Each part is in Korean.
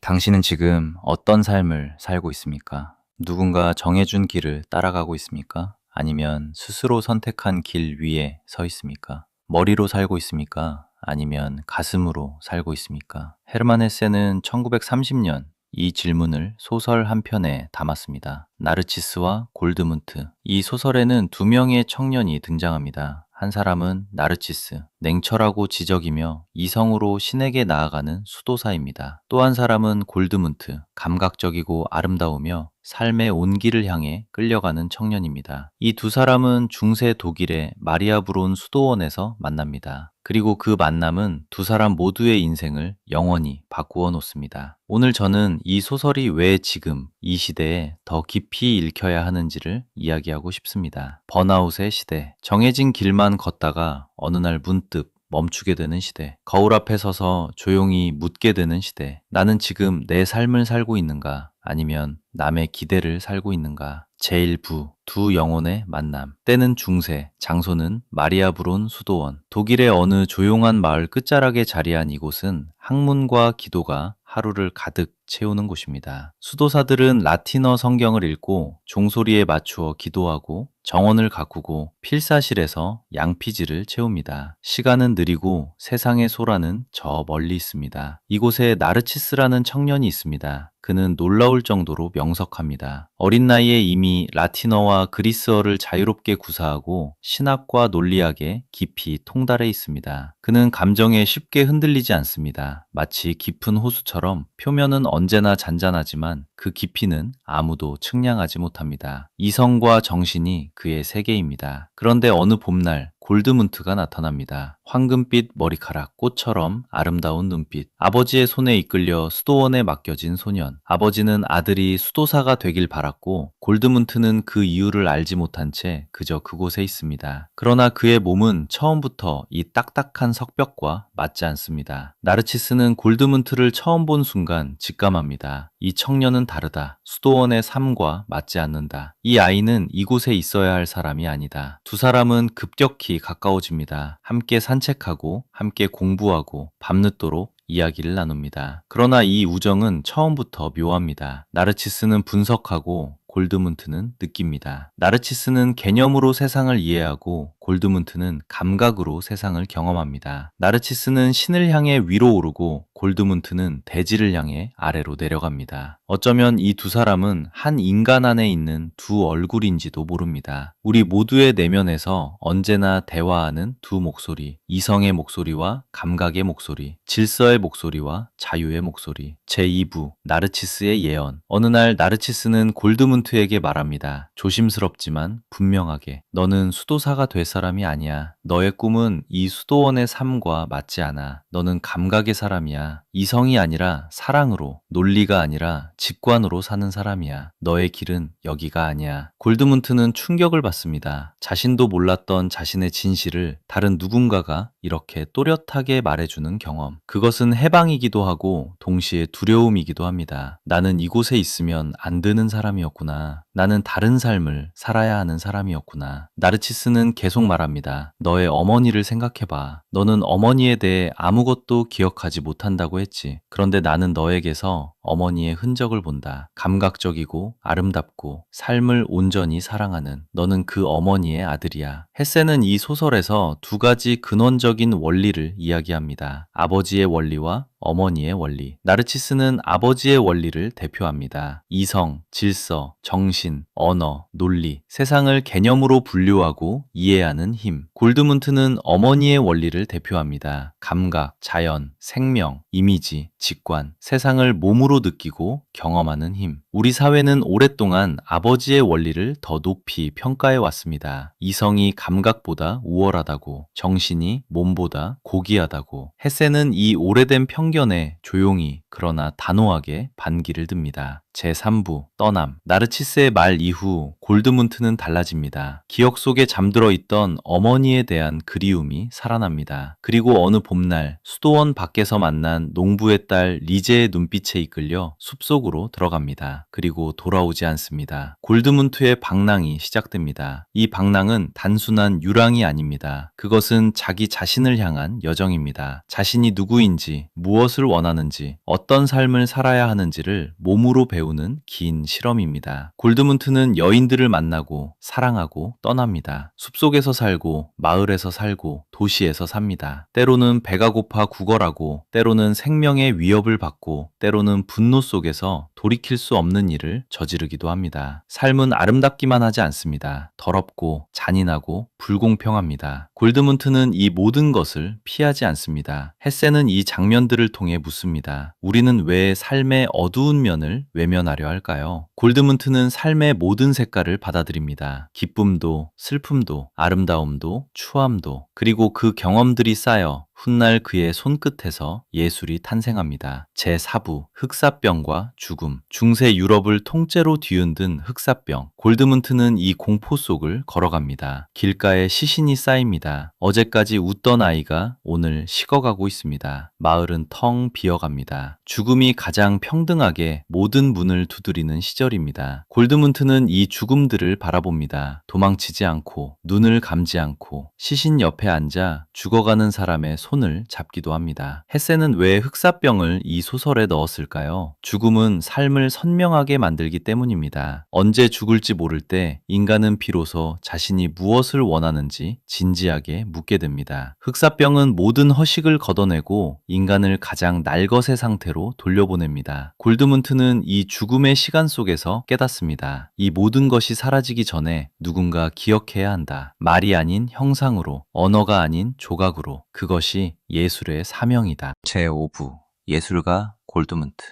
당신은 지금 어떤 삶을 살고 있습니까? 누군가 정해준 길을 따라가고 있습니까? 아니면 스스로 선택한 길 위에 서 있습니까? 머리로 살고 있습니까? 아니면 가슴으로 살고 있습니까? 헤르만 헤세는 1930년 이 질문을 소설 한 편에 담았습니다. 나르치스와 골드문트. 이 소설에는 두 명의 청년이 등장합니다. 한 사람은 나르치스, 냉철하고 지적이며 이성으로 신에게 나아가는 수도사입니다. 또 한 사람은 골드문트, 감각적이고 아름다우며 삶의 온기를 향해 끌려가는 청년입니다. 이 두 사람은 중세 독일의 마리아브론 수도원에서 만납니다. 그리고 그 만남은 두 사람 모두의 인생을 영원히 바꾸어 놓습니다. 오늘 저는 이 소설이 왜 지금 이 시대에 더 깊이 읽혀야 하는지를 이야기하고 싶습니다. 번아웃의 시대, 정해진 길만 걷다가 어느 날 문득 멈추게 되는 시대, 거울 앞에 서서 조용히 묻게 되는 시대, 나는 지금 내 삶을 살고 있는가? 아니면 남의 기대를 살고 있는가? 제1부, 두 영혼의 만남. 때는 중세, 장소는 마리아브론 수도원. 독일의 어느 조용한 마을 끝자락에 자리한 이곳은 학문과 기도가 하루를 가득 채우는 곳입니다. 수도사들은 라틴어 성경을 읽고 종소리에 맞추어 기도하고 정원을 가꾸고 필사실에서 양피지를 채웁니다. 시간은 느리고 세상의 소라는 저 멀리 있습니다. 이곳에 나르치스라는 청년이 있습니다. 그는 놀라울 정도로 명석합니다. 어린 나이에 이미 라틴어와 그리스어를 자유롭게 구사하고 신학과 논리학에 깊이 통달해 있습니다. 그는 감정에 쉽게 흔들리지 않습니다. 마치 깊은 호수처럼 표면은 언제나 잔잔하지만 그 깊이는 아무도 측량하지 못합니다. 이성과 정신이 그의 세계입니다. 그런데 어느 봄날 골드문트가 나타납니다. 황금빛 머리카락, 꽃처럼 아름다운 눈빛. 아버지의 손에 이끌려 수도원에 맡겨진 소년. 아버지는 아들이 수도사가 되길 바랐고 골드문트는 그 이유를 알지 못한 채 그저 그곳에 있습니다. 그러나 그의 몸은 처음부터 이 딱딱한 석벽과 맞지 않습니다. 나르치스는 골드문트를 처음 본 순간 직감합니다. 이 청년은 다르다. 수도원의 삶과 맞지 않는다. 이 아이는 이곳에 있어야 할 사람이 아니다. 두 사람은 급격히 가까워집니다. 함께 산책하고 함께 공부하고 밤늦도록 이야기를 나눕니다. 그러나 이 우정은 처음부터 묘합니다. 나르치스는 분석하고 골드문트는 느낍니다. 나르치스는 개념으로 세상을 이해하고 골드문트는 감각으로 세상을 경험합니다. 나르치스는 신을 향해 위로 오르고 골드문트는 대지를 향해 아래로 내려갑니다. 어쩌면 이 두 사람은 한 인간 안에 있는 두 얼굴인지도 모릅니다. 우리 모두의 내면에서 언제나 대화하는 두 목소리, 이성의 목소리와 감각의 목소리, 질서의 목소리와 자유의 목소리. 제2부, 나르치스의 예언. 어느 날 나르치스는 골드문트에게 말합니다. 조심스럽지만 분명하게. 너는 수도사가 될 사람이 아니야. 너의 꿈은 이 수도원의 삶과 맞지 않아. 너는 감각의 사람이야. 이성이 아니라 사랑으로, 논리가 아니라 직관으로 사는 사람이야. 너의 길은 여기가 아니야. 골드문트는 충격을 받습니다. 자신도 몰랐던 자신의 진실을 다른 누군가가 이렇게 또렷하게 말해주는 경험. 그것은 해방이기도 하고 동시에 두려움이기도 합니다. 나는 이곳에 있으면 안 되는 사람이었구나. 나는 다른 삶을 살아야 하는 사람이었구나. 나르치스는 계속 말합니다. 너의 어머니를 생각해봐. 너는 어머니에 대해 아무것도 기억하지 못한다고 했지. 그런데 나는 너에게서 어머니의 흔적을 본다. 감각적이고 아름답고 삶을 온전히 사랑하는 너는 그 어머니의 아들이야. 헤세는 이 소설에서 두 가지 근원적인 원리를 이야기합니다. 아버지의 원리와 어머니의 원리. 나르치스는 아버지의 원리를 대표합니다. 이성, 질서, 정신, 언어, 논리, 세상을 개념으로 분류하고 이해하는 힘. 골드문트는 어머니의 원리를 대표합니다. 감각, 자연, 생명, 이미지, 직관, 세상을 몸으로 느끼고 경험하는 힘. 우리 사회는 오랫동안 아버지의 원리를 더 높이 평가해 왔습니다. 이성이 감각보다 우월하다고, 정신이 몸보다 고귀하다고. 헤세는 이 오래된 편견에 조용히 그러나 단호하게 반기를 듭니다. 제3부 떠남. 나르치스의 말 이후 골드문트는 달라집니다. 기억 속에 잠들어 있던 어머니에 대한 그리움이 살아납니다. 그리고 어느 봄날 수도원 밖에서 만난 농부의 딸 리제의 눈빛에 이끌려 숲속으로 들어갑니다. 그리고 돌아오지 않습니다. 골드문트의 방랑이 시작됩니다. 이 방랑은 단순한 유랑이 아닙니다. 그것은 자기 자신을 향한 여정입니다. 자신이 누구인지, 무엇을 원하는지, 어떤 어떤 삶을 살아야 하는지를 몸으로 배우는 긴 실험입니다. 골드문트는 여인들을 만나고 사랑하고 떠납니다. 숲속에서 살고 마을에서 살고 도시에서 삽니다. 때로는 배가 고파 구걸하고 때로는 생명의 위협을 받고 때로는 분노 속에서 돌이킬 수 없는 일을 저지르기도 합니다. 삶은 아름답기만 하지 않습니다. 더럽고 잔인하고 불공평합니다. 골드문트는 이 모든 것을 피하지 않습니다. 헤세는 이 장면들을 통해 묻습니다. 우리는 왜 삶의 어두운 면을 외면하려 할까요? 골드문트는 삶의 모든 색깔을 받아들입니다. 기쁨도, 슬픔도, 아름다움도, 추함도, 그리고 그 경험들이 쌓여 훗날 그의 손끝에서 예술이 탄생합니다. 제4부 흑사병과 죽음. 중세 유럽을 통째로 뒤흔든 흑사병. 골드문트는 이 공포 속을 걸어갑니다. 길가에 시신이 쌓입니다. 어제까지 웃던 아이가 오늘 식어가고 있습니다. 마을은 텅 비어갑니다. 죽음이 가장 평등하게 모든 문을 두드리는 시절입니다. 골드문트는 이 죽음들을 바라봅니다. 도망치지 않고 눈을 감지 않고 시신 옆에 앉아 죽어가는 사람의 손을 잡기도 합니다. 헤세는 왜 흑사병을 이 소설에 넣었을까요? 죽음은 삶을 선명하게 만들기 때문입니다. 언제 죽을지 모를 때 인간은 비로소 자신이 무엇을 원하는지 진지하게 묻게 됩니다. 흑사병은 모든 허식을 걷어내고 인간을 가장 날것의 상태로 돌려보냅니다. 골드문트는 이 죽음의 시간 속에서 깨닫습니다. 이 모든 것이 사라지기 전에 누군가 기억해야 한다. 말이 아닌 형상으로, 언어가 아닌 조각으로. 그것이 예술의 사명이다. 제5부 예술가 골드문트.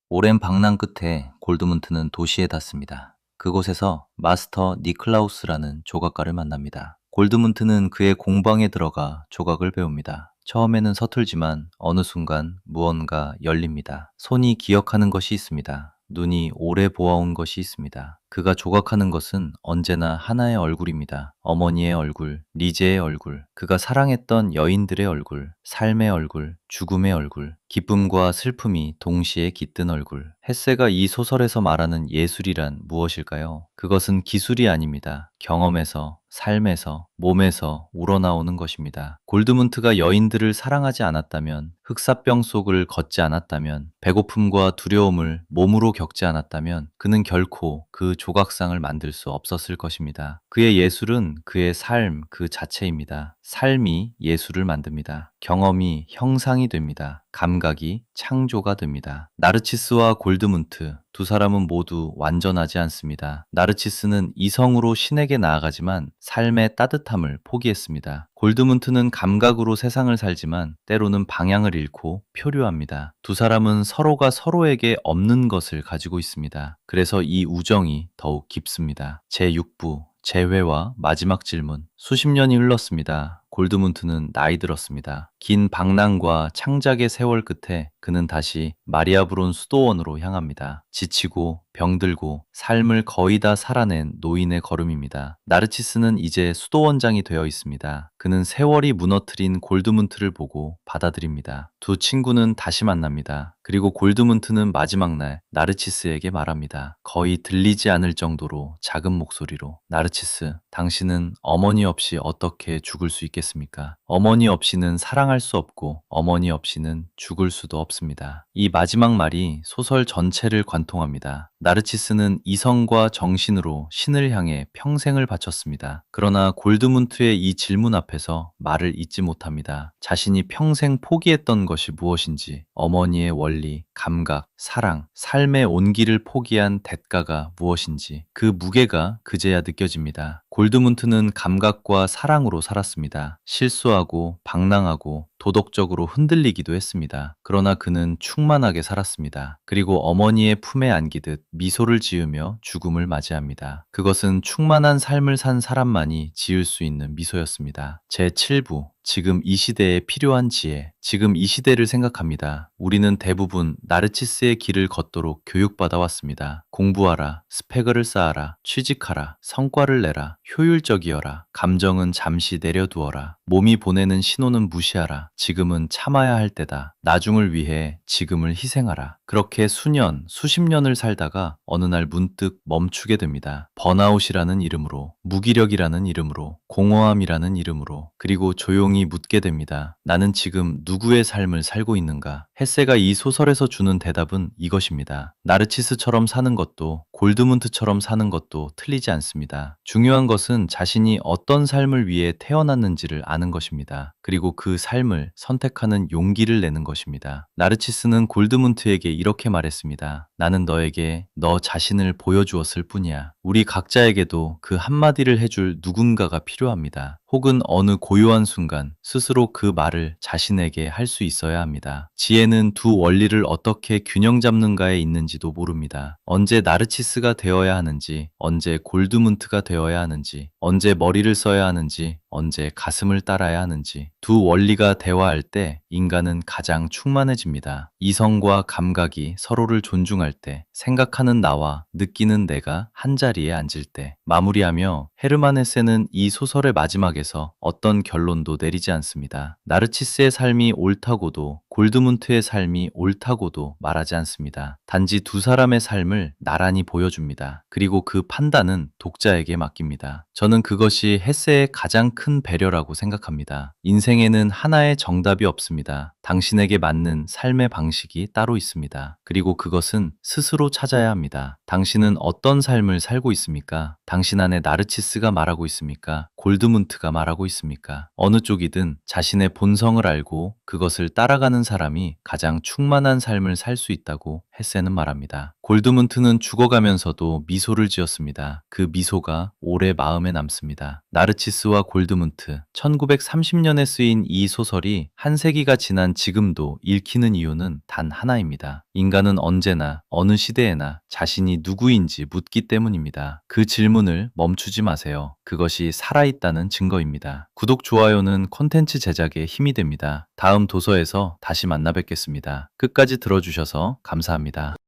오랜 방랑 끝에 골드문트는 도시에 닿습니다. 그곳에서 마스터 니클라우스라는 조각가를 만납니다. 골드문트는 그의 공방에 들어가 조각을 배웁니다. 처음에는 서툴지만 어느 순간 무언가 열립니다. 손이 기억하는 것이 있습니다. 눈이 오래 보아온 것이 있습니다. 그가 조각하는 것은 언제나 하나의 얼굴입니다. 어머니의 얼굴, 리제의 얼굴, 그가 사랑했던 여인들의 얼굴, 삶의 얼굴, 죽음의 얼굴, 기쁨과 슬픔이 동시에 깃든 얼굴. 헤세가 이 소설에서 말하는 예술이란 무엇일까요? 그것은 기술이 아닙니다. 경험에서, 삶에서, 몸에서 우러나오는 것입니다. 골드문트가 여인들을 사랑하지 않았다면, 흑사병 속을 걷지 않았다면, 배고픔과 두려움을 몸으로 겪지 않았다면 그는 결코 그 조각상을 만들 수 없었을 것입니다. 그의 예술은 그의 삶 그 자체입니다. 삶이 예술을 만듭니다. 경험이 형상이 됩니다. 감각이 창조가 됩니다. 나르치스와 골드문트 두 사람은 모두 완전하지 않습니다. 나르치스는 이성으로 신에게 나아가지만 삶의 따뜻함을 포기했습니다. 골드문트는 감각으로 세상을 살지만 때로는 방향을 잃고 표류합니다. 두 사람은 서로가 서로에게 없는 것을 가지고 있습니다. 그래서 이 우정이 더욱 깊습니다. 제6부 재회와 마지막 질문. 수십 년이 흘렀습니다. 골드문트는 나이 들었습니다. 긴 방랑과 창작의 세월 끝에 그는 다시 마리아브론 수도원으로 향합니다. 지치고 병들고 삶을 거의 다 살아낸 노인의 걸음입니다. 나르치스는 이제 수도원장이 되어 있습니다. 그는 세월이 무너뜨린 골드문트를 보고 받아들입니다. 두 친구는 다시 만납니다. 그리고 골드문트는 마지막 날 나르치스에게 말합니다. 거의 들리지 않을 정도로 작은 목소리로. 나르치스, 당신은 어머니 없이 어떻게 죽을 수 있겠습니까? 어머니 없이는 사랑할 수 없고 어머니 없이는 죽을 수도 없습니다. 이 마지막 말이 소설 전체를 관통합니다. 나르치스는 이성과 정신으로 신을 향해 평생을 바쳤습니다. 그러나 골드문트의 이 질문 앞에서 말을 잇지 못합니다. 자신이 평생 포기했던 것이 무엇인지, 어머니의 원리, 감각, 사랑, 삶의 온기를 포기한 대가가 무엇인지 그 무게가 그제야 느껴집니다. 골드문트는 감각과 사랑으로 살았습니다. 실수하고 방랑하고 도덕적으로 흔들리기도 했습니다. 그러나 그는 충만하게 살았습니다. 그리고 어머니의 품에 안기듯 미소를 지으며 죽음을 맞이합니다. 그것은 충만한 삶을 산 사람만이 지을 수 있는 미소였습니다. 제7부 지금 이 시대에 필요한 지혜. 지금 이 시대를 생각합니다. 우리는 대부분 나르치스의 길을 걷도록 교육받아 왔습니다. 공부하라, 스펙을 쌓아라, 취직하라, 성과를 내라, 효율적이어라, 감정은 잠시 내려두어라, 몸이 보내는 신호는 무시하라, 지금은 참아야 할 때다, 나중을 위해 지금을 희생하라. 그렇게 수년, 수십 년을 살다가 어느 날 문득 멈추게 됩니다. 번아웃이라는 이름으로, 무기력이라는 이름으로, 공허함이라는 이름으로, 그리고 조용히 묻게 됩니다. 나는 지금 누구의 삶을 살고 있는가? 헤세가 이 소설에서 주는 대답은 이것입니다. 나르치스처럼 사는 것도 골드문트처럼 사는 것도 틀리지 않습니다. 중요한 것은 자신이 어떤 삶을 위해 태어났는지를 아는 것입니다. 그리고 그 삶을 선택하는 용기를 내는 것입니다. 나르치스는 골드문트에게 이렇게 말했습니다. 나는 너에게 너 자신을 보여주었을 뿐이야. 우리 각자에게도 그 한마디를 해줄 누군가가 필요합니다. 혹은 어느 고요한 순간 스스로 그 말을 자신에게 할 수 있어야 합니다. 지혜는 두 원리를 어떻게 균형 잡는가에 있는지도 모릅니다. 언제 나르치스가 되어야 하는지, 언제 골드문트가 되어야 하는지, 언제 머리를 써야 하는지, 언제 가슴을 따라야 하는지 두 원리가 대화할 때 인간은 가장 충만해집니다. 이성과 감각이 서로를 존중할 때, 생각하는 나와 느끼는 내가 한자리에 앉을 때, 마무리하며 헤르만 헤세는 이 소설의 마지막에서 어떤 결론도 내리지 않습니다. 나르치스의 삶이 옳다고도 골드문트의 삶이 옳다고도 말하지 않습니다. 단지 두 사람의 삶을 나란히 보여줍니다. 그리고 그 판단은 독자에게 맡깁니다. 저는 그것이 헤세의 가장 큰 배려라고 생각합니다. 인생에는 하나의 정답이 없습니다. 당신에게 맞는 삶의 방식이 따로 있습니다. 그리고 그것은 스스로 찾아야 합니다. 당신은 어떤 삶을 살고 있습니까? 당신 안에 나르치스가 말하고 있습니까? 골드문트가 말하고 있습니까? 어느 쪽이든 자신의 본성을 알고 그것을 따라가는 사람이 가장 충만한 삶을 살 수 있다고 헤세는 말합니다. 골드문트는 죽어가면서도 미소를 지었습니다. 그 미소가 오래 마음에 남습니다. 나르치스와 골드문트, 1930년에 쓰인 이 소설이 한 세기가 지난 지금도 읽히는 이유는 단 하나입니다. 인간은 언제나 어느 시대에나 자신이 누구인지 묻기 때문입니다. 그 질문을 멈추지 마세요. 그것이 살아있다는 증거입니다. 구독, 좋아요는 콘텐츠 제작에 힘이 됩니다. 다음 도서에서 다시 만나 뵙겠습니다. 끝까지 들어주셔서 감사합니다.